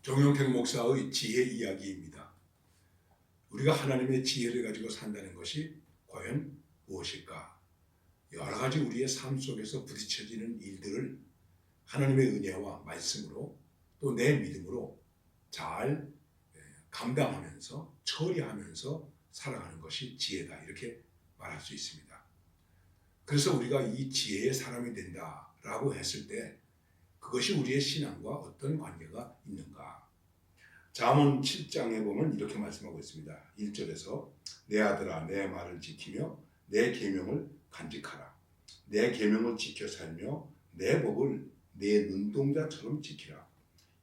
정영택 목사의 지혜 이야기입니다. 우리가 하나님의 지혜를 가지고 산다는 것이 과연 무엇일까? 여러 가지 우리의 삶 속에서 부딪혀지는 일들을 하나님의 은혜와 말씀으로 또 내 믿음으로 잘 감당하면서 처리하면서 살아가는 것이 지혜다, 이렇게 말할 수 있습니다. 그래서 우리가 이 지혜의 사람이 된다라고 했을 때 그것이 우리의 신앙과 어떤 관계가 있는가? 잠언 7장에 보면 이렇게 말씀하고 있습니다. 1절에서 내 아들아 내 말을 지키며 내 계명을 간직하라. 내 계명을 지켜 살며 내 법을 내 눈동자처럼 지키라.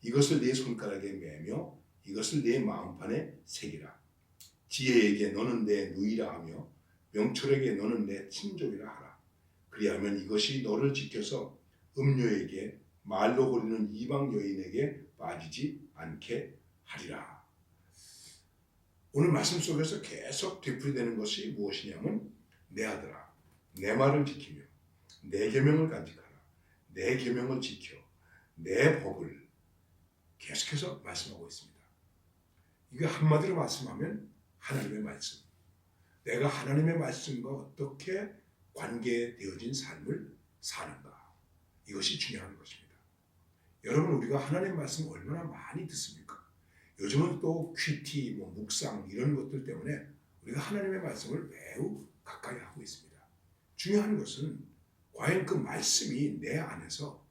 이것을 네 손가락에 매며 이것을 네 마음판에 새기라. 지혜에게 너는 내 누이라 하며 명철에게 너는 내 친족이라 하라. 그리하면 이것이 너를 지켜서 음료에게 말로 거리는 이방 여인에게 빠지지 않게 하리라. 오늘 말씀 속에서 계속 되풀이되는 것이 무엇이냐면 내 아들아 내 말을 지키며 내 계명을 간직하라. 내 계명을 지켜 내 법을 계속해서 말씀하고 있습니다. 이게 한마디로 말씀하면 하나님의 말씀, 내가 하나님의 말씀과 어떻게 관계되어진 삶을 사는가, 이것이 중요한 것입니다. 여러분, 우리가 하나님의 말씀 얼마나 많이 듣습니까? 요즘은 또 큐티, 묵상 이런 것들 때문에 우리가 하나님의 말씀을 매우 가까이 하고 있습니다. 중요한 것은 과연 그 말씀이 내 안에서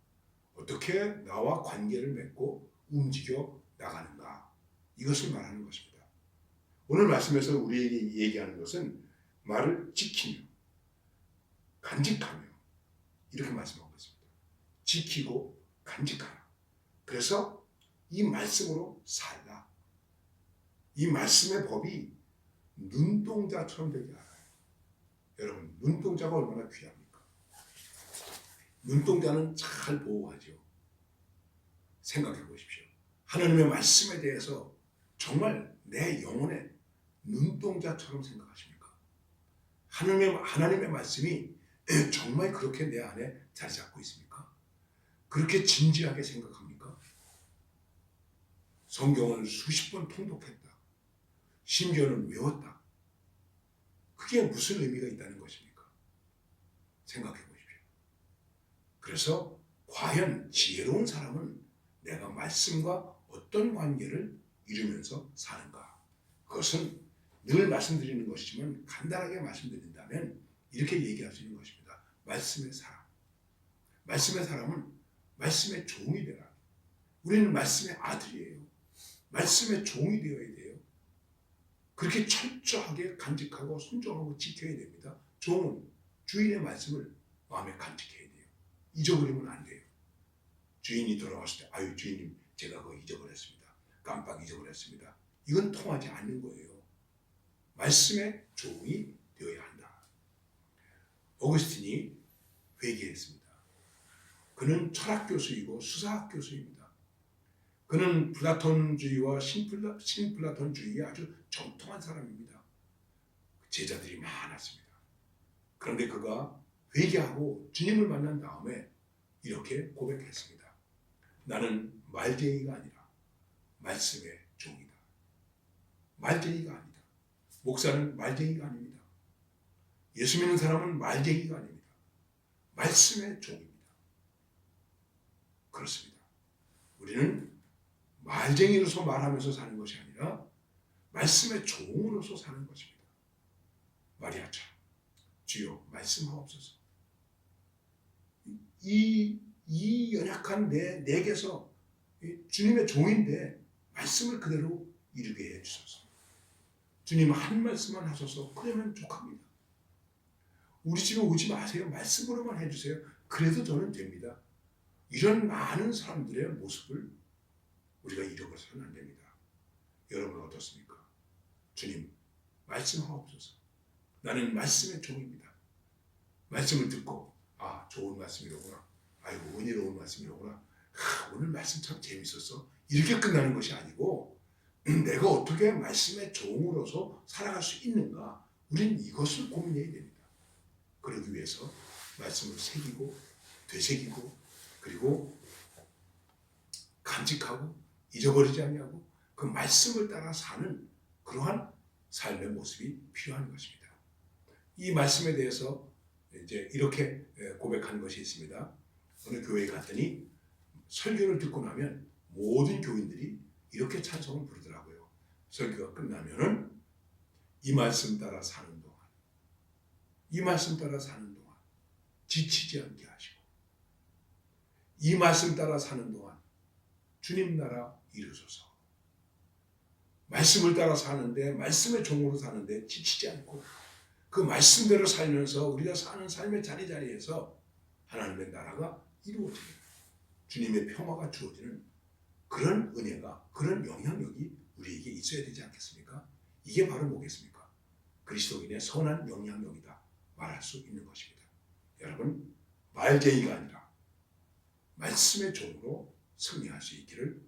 어떻게 나와 관계를 맺고 움직여 나가는가, 이것을 말하는 것입니다. 오늘 말씀에서 우리에게 얘기하는 것은 말을 지키며 간직하며 이렇게 말씀하고 있습니다. 지키고 간직하라. 그래서 이 말씀으로 살라. 이 말씀의 법이 눈동자처럼 되게 알아요. 여러분, 눈동자가 얼마나 귀합니까? 눈동자는 잘 보호하죠. 생각해 보십시오. 하나님의 말씀에 대해서 정말 내 영혼의 눈동자처럼 생각하십니까? 하나님의 말씀이 정말 그렇게 내 안에 자리 잡고 있습니까? 그렇게 진지하게 생각합니까? 성경을 수십 번 통독했다. 심지어는 외웠다. 그게 무슨 의미가 있다는 것입니까? 생각해 보십시오. 그래서 과연 지혜로운 사람은 내가 말씀과 어떤 관계를 이루면서 사는가? 그것은 늘 말씀드리는 것이지만 간단하게 말씀드린다면 이렇게 얘기할 수 있는 것입니다. 말씀의 사람. 말씀의 사람은 말씀의 종이 되라. 우리는 말씀의 아들이에요. 말씀의 종이 되어야 돼요. 그렇게 철저하게 간직하고 순종하고 지켜야 됩니다. 종은 주인의 말씀을 마음에 간직해야 돼요. 잊어버리면 안 돼요. 주인이 돌아왔을 때 아유 주인님 제가 그거 잊어버렸습니다. 깜빡 잊어버렸습니다. 이건 통하지 않는 거예요. 말씀의 종이 되어야 한다. 오거스틴이 회개했습니다. 그는 철학 교수이고 수사학 교수입니다. 그는 플라톤주의와 신플라톤주의에 아주 정통한 사람입니다. 제자들이 많았습니다. 그런데 그가 회개하고 주님을 만난 다음에 이렇게 고백했습니다. 나는 말쟁이가 아니라 말씀의 종이다. 말쟁이가 아니다. 목사는 말쟁이가 아닙니다. 예수 믿는 사람은 말쟁이가 아닙니다. 말씀의 종입니다. 그렇습니다. 우리는 말쟁이로서 말하면서 사는 것이 아니라 말씀의 종으로서 사는 것입니다. 마리아처럼 주여 말씀하옵소서. 이 연약한 내게서 주님의 종인데 말씀을 그대로 이루게 해주소서. 주님 한 말씀만 하소서. 그러면 족합니다. 우리 집에 오지 마세요. 말씀으로만 해주세요. 그래도 저는 됩니다. 이런 많은 사람들의 모습을 우리가 잃어버려서는 안 됩니다. 여러분 어떻습니까? 주님 말씀하옵소서. 나는 말씀의 종입니다. 말씀을 듣고 좋은 말씀이로구나. 아이고 은혜로운 말씀이로구나. 오늘 말씀 참 재밌었어. 이렇게 끝나는 것이 아니고 내가 어떻게 말씀의 종으로서 살아갈 수 있는가? 우리는 이것을 고민해야 됩니다. 그러기 위해서 말씀을 새기고 되새기고 그리고 간직하고 잊어버리지 않냐고 그 말씀을 따라 사는 그러한 삶의 모습이 필요한 것입니다. 이 말씀에 대해서 이제 이렇게 고백한 것이 있습니다. 어느 교회에 갔더니 설교를 듣고 나면 모든 교인들이 이렇게 찬송을 부르더라고요. 설교가 끝나면은 이 말씀 따라 사는 동안, 이 말씀 따라 사는 동안 지치지 않게 하시고, 이 말씀 따라 사는 동안 주님 나라 이루소서. 말씀을 따라 사는데, 말씀의 종으로 사는데 지치지 않고 그 말씀대로 살면서 우리가 사는 삶의 자리자리에서 하나님의 나라가 이루어지는, 주님의 평화가 주어지는 그런 은혜가, 그런 영향력이 우리에게 있어야 되지 않겠습니까? 이게 바로 뭐겠습니까? 그리스도인의 선한 영향력이다 말할 수 있는 것입니다. 여러분, 말쟁이가 아니라 말씀의 종으로 승리할 수 있기를